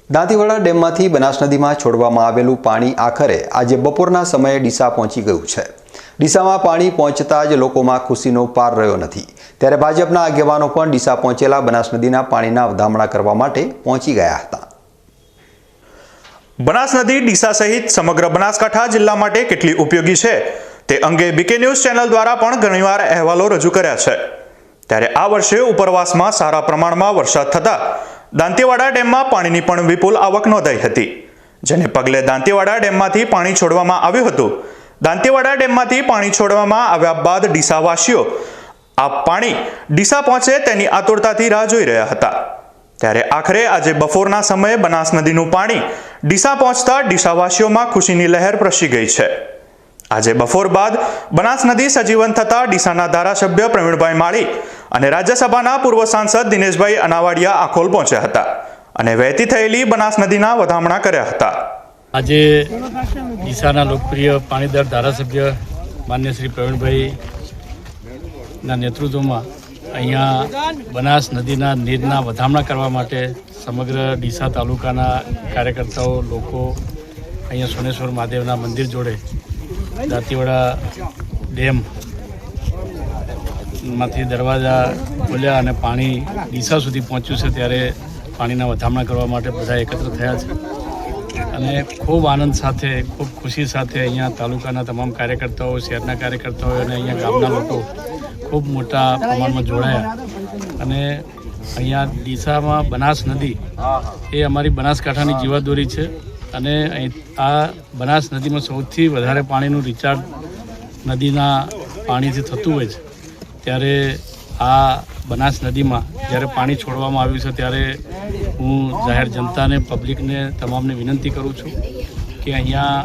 દાંતીવાડા ડેમમાંથી બનાસ નદીમાં છોડવામાં આવેલું પાણી આખરે આજે બપોરના સમયે ડીસા પહોંચી ગયું છે। ડીસામાં પાણી પહોંચતા જ લોકોમાં ખુશીનો પાર રહ્યો નથી। ત્યારે ભાજપના આગેવાનો પણ ડીસા પહોંચેલા બનાસ નદીના પાણીના વધામણા કરવા માટે પહોંચી ગયા હતા। બનાસ નદી ડીસા સહિત સમગ્ર બનાસકાંઠા જિલ્લા માટે કેટલી ઉપયોગી છે તે અંગે બીકે ન્યૂઝ ચેનલ દ્વારા પણ ઘણીવાર અહેવાલો રજૂ કર્યા છે। ત્યારે આ વર્ષે ઉપરવાસમાં સારા પ્રમાણમાં વરસાદ થતા દાંતીવાડા ડેમમાં પાણીની પણ વિપુલ આવક નોંધાઈ હતી, જેને પગલે દાંતીવાડા ડેમમાંથી પાણી છોડવામાં આવ્યું હતું। દાંતીવાડા ડેમમાંથી પાણી છોડવામાં આવ્યા બાદ ડીસાવાસીઓ આ પાણી ડીસા પહોંચે તેની આતુરતાથી રાહ જોઈ રહ્યા હતા। ત્યારે આખરે આજે બપોરના સમયે બનાસ નદીનું પાણી ડીસા પહોંચતા ડીસાવાસીઓમાં ખુશીની લહેર પ્રસરી ગઈ છે। આજે બપોર બાદ બનાસ નદી સજીવન થતા ડીસાના ધારાસભ્ય પ્રવીણભાઈ માળી અને રાજ્યસભાના પૂર્વ સાંસદ દિનેશભાઈ અનાવાડિયા આખોલ પહોંચ્યા હતા અને વહેતી થયેલી બનાસ નદીના વધામણા કર્યા હતા। આજે ડીસાના લોકપ્રિય પાણીદાર ધારાસભ્ય માન્ય શ્રી પ્રવીણભાઈના નેતૃત્વમાં અહીંયા બનાસ નદીના નીરના વધામણા કરવા માટે સમગ્ર ડીસા તાલુકાના કાર્યકર્તાઓ લોકો અહીંયા સોનેશ્વર મહાદેવના મંદિર જોડે દાંતીવાડા ડેમમાંથી દરવાજા ખોલ્યા અને પાણી ડીસા સુધી પહોંચ્યું છે। ત્યારે પાણીના વધામણા કરવા માટે બધા એકત્ર થયા છે અને ખૂબ આનંદ સાથે, ખૂબ ખુશી સાથે અહીંયા તાલુકાના તમામ કાર્યકર્તાઓ, શહેરના કાર્યકર્તાઓ અને અહીંયા ગામના લોકો ખૂબ મોટા પ્રમાણમાં જોડાયા અને અહીંયા ડીસામાં બનાસ નદી એ અમારી બનાસકાંઠાની જીવાદોરી છે અને આ બનાસ નદીમાં સૌથી વધારે પાણીનું રિચાર્જ નદીના પાણીથી થતું હોય છે। ત્યારે આ બનાસ નદીમાં જ્યારે પાણી છોડવામાં આવ્યું છે ત્યારે હું જાહેર જનતાને, પબ્લિકને, તમામને વિનંતી કરું છું કે અહીંયા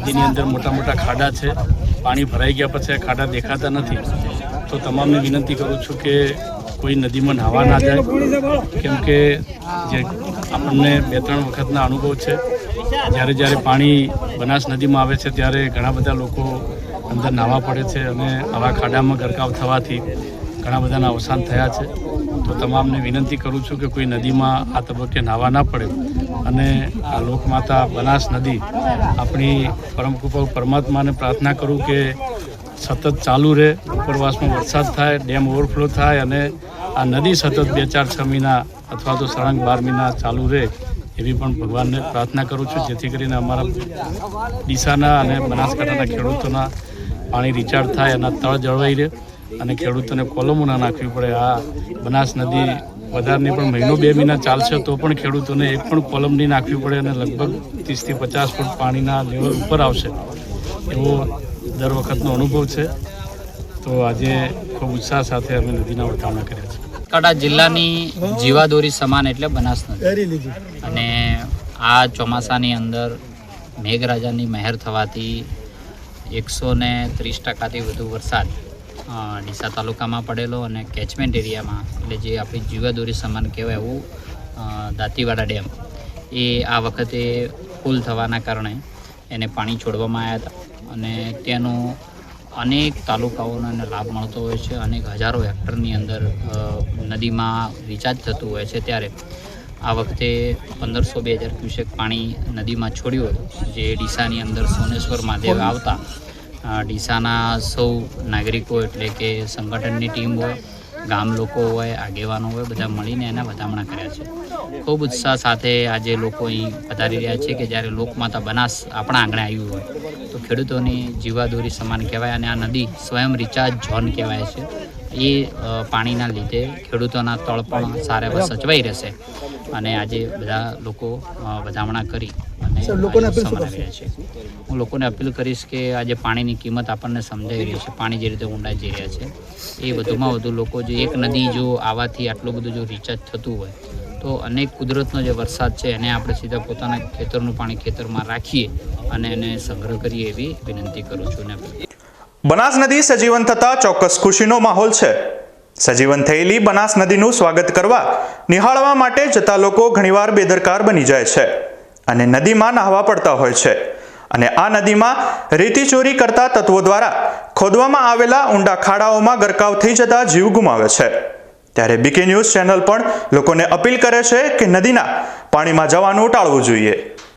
નદીની અંદર મોટા મોટા ખાડા છે। પાણી ભરાઈ ગયા પછી આ ખાડા દેખાતા નથી, તો તમામને વિનંતી કરું છું કે કોઈ નદીમાં નાહવા ના જાય, કેમ કે જે આપણને 2-3 વખતના અનુભવ છે। જ્યારે પાણી બનાસ નદીમાં આવે છે ત્યારે ઘણા બધા લોકો અંદર નાહવા પડે છે અને આવા ખાડામાં ગરકાવ થવાથી ઘણા બધાના અવસાન થયા છે। તો તમામને વિનંતી કરું છું કે કોઈ નદીમાં આ તબક્કે નાહવા ના પડે અને આ લોકમાતા બનાસ નદી આપણી પરમકૃપા પરમાત્માને પ્રાર્થના કરું કે સતત ચાલુ રહે, ઉપરવાસમાં વરસાદ થાય, ડેમ ઓવરફ્લો થાય અને આ નદી સતત 2-4-6 મહિના અથવા તો સળંગ 12 મહિના ચાલુ રહે એવી પણ ભગવાનને પ્રાર્થના કરું છું, જેથી કરીને અમારા ડીસાના અને બનાસકાંઠાના ખેડૂતોના પાણી રિચાર્જ થાય અને તળ જળવાઈ રહે અને ખેડૂતોને કોલમો ના નાખવી પડે। આ બનાસ નદી વધારેની પણ 1-2 મહિના ચાલશે તો પણ ખેડૂતોને એક પણ કોલમ નહીં નાખવી પડે અને લગભગ 30 થી 50 ફૂટ પાણીના લેવલ ઉપર આવશે એવો દર વખતનો અનુભવ છે। તો આજે ખૂબ ઉત્સાહ સાથે અમે નદીના વધામણા કર્યા છે। બનાસકાંઠા જિલ્લાની જીવાદોરી સમાન એટલે બનાસ નદી અને આ ચોમાસાની અંદર મેઘરાજાની મહેર થવાથી 130% વધુ વરસાદ ડીસા તાલુકામાં પડેલો અને કેચમેન્ટ એરિયામાં એટલે જે આપણી જીવાદોરી સમાન કહેવાય એવું દાંતીવાડા ડેમ એ આ વખતે ફૂલ થવાના કારણે એને પાણી છોડવામાં આવ્યા હતા અને તેનો અનેક તાલુકાઓને લાભ મળતો હોય છે। અનેક હજારો હેક્ટરની અંદર નદીમાં રિચાર્જ થતું હોય છે। ત્યારે આ વખતે 1500-2000 ક્યુસેક પાણી નદીમાં છોડ્યું હતું, જે ડીસાની અંદર સોનેશ્વર મહાદેવ આવતા ડીસાના સૌ નાગરિકો એટલે કે સંગઠનની ટીમ હોય, ગામ લોકો હોય, આગેવાનો હોય, બધા મળીને એના વધામણા કર્યા છે। ખૂબ ઉત્સાહ સાથે આજે લોકો અહીં વધારી રહ્યા છે કે જ્યારે લોકમાતા બનાસ આપણા આંગણે આવ્યું હોય તો ખેડૂતોની જીવાદોરી સમાન કહેવાય અને આ નદી સ્વયં રિચાર્જ ઝોન કહેવાય છે। એ પાણીના લીધે ખેડૂતોના તળ પણ સારા એવા સચવાઈ રહેશે અને આજે બધા લોકો વધામણા કરી અને સમરાઈ રહ્યા છે। હું લોકોને અપીલ કરીશ કે આજે પાણીની કિંમત આપણને સમજાઈ રહી છે, પાણી જે રીતે ઊંડા જઈ રહ્યા છે એ વધુમાં વધુ લોકો જે એક નદી જો આવાથી આટલું બધું જો રિચાર્જ થતું હોય તો અનેક કુદરતનો જે વરસાદ છે એને આપણે સીધા પોતાના ખેતરનું પાણી ખેતરમાં રાખીએ અને એને સંગ્રહ કરીએ એવી વિનંતી કરું છું। બનાસ નદી સજીવન થતા ચોક્કસ ખુશીનો માહોલ છે। સજીવન થયેલી બનાસ નદીનું સ્વાગત કરવા, નિહાળવા માટે જતા લોકો ઘણીવાર બેદરકાર બની જાય છે અને નદીમાં નહાવા પડતા હોય છે અને આ નદીમાં રેતી ચોરી કરતા તત્વો દ્વારા ખોદવામાં આવેલા ઊંડા ખાડાઓમાં ગરકાવ થઈ જતા જીવ ગુમાવે છે। ત્યારે બીકે ન્યૂઝ ચેનલ પણ લોકોને અપીલ કરે છે કે નદીના પાણીમાં જવાનું ટાળવું જોઈએ।